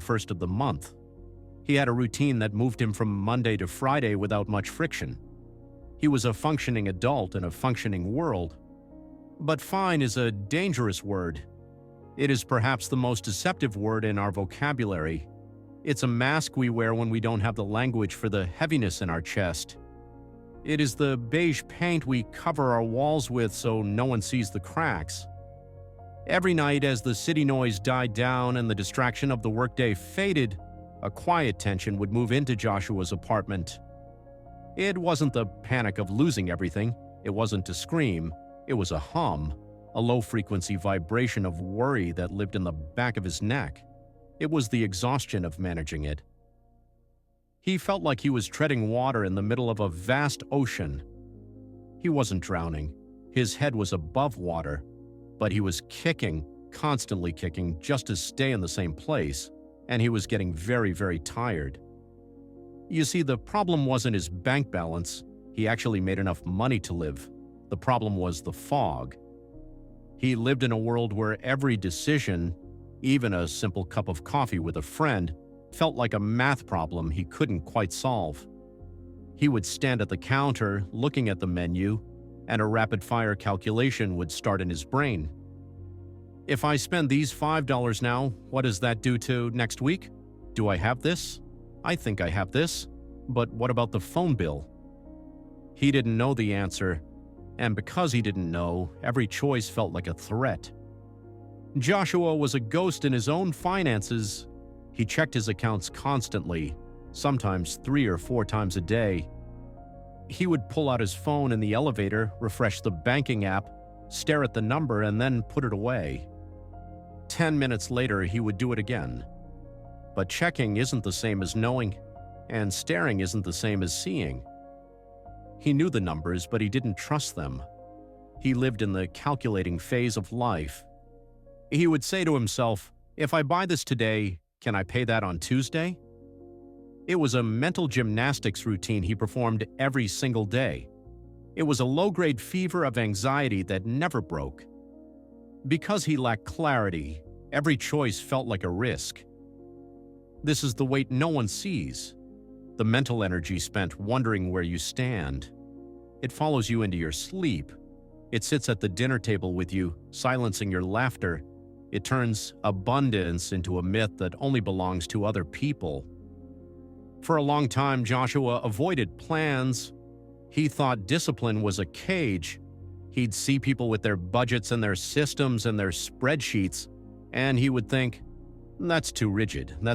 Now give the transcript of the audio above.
first of the month. He had a routine that moved him from Monday to Friday without much friction. He was a functioning adult in a functioning world. But fine is a dangerous word. It is perhaps the most deceptive word in our vocabulary. It's a mask we wear when we don't have the language for the heaviness in our chest. It is the beige paint we cover our walls with so no one sees the cracks. Every night, as the city noise died down and the distraction of the workday faded, a quiet tension would move into Joshua's apartment. It wasn't the panic of losing everything. It wasn't a scream. It was a hum, a low-frequency vibration of worry that lived in the back of his neck. It was the exhaustion of managing it. He felt like he was treading water in the middle of a vast ocean. He wasn't drowning. His head was above water, but he was kicking, constantly kicking, just to stay in the same place, and he was getting very, very tired. You see, the problem wasn't his bank balance. He actually made enough money to live. The problem was the fog. He lived in a world where every decision, even a simple cup of coffee with a friend, felt like a math problem he couldn't quite solve. He would stand at the counter, looking at the menu, and a rapid-fire calculation would start in his brain. If I spend these $5 now, what does that do to next week? Do I have this? I think I have this. But what about the phone bill? He didn't know the answer, and because he didn't know, every choice felt like a threat. Joshua was a ghost in his own finances. He checked his accounts constantly, sometimes 3 or 4 times a day. He would pull out his phone in the elevator, refresh the banking app, stare at the number, and then put it away. 10 minutes later, he would do it again. But checking isn't the same as knowing, and staring isn't the same as seeing. He knew the numbers, but he didn't trust them. He lived in the calculating phase of life. He would say to himself, if I buy this today, can I pay that on Tuesday? It was a mental gymnastics routine he performed every single day. It was a low-grade fever of anxiety that never broke. Because he lacked clarity, every choice felt like a risk. This is the weight no one sees. The mental energy spent wondering where you stand. It follows you into your sleep. It sits at the dinner table with you, silencing your laughter. It turns abundance into a myth that only belongs to other people. For a long time, Joshua avoided plans. He thought discipline was a cage. He'd see people with their budgets and their systems and their spreadsheets, and he would think, that's too rigid,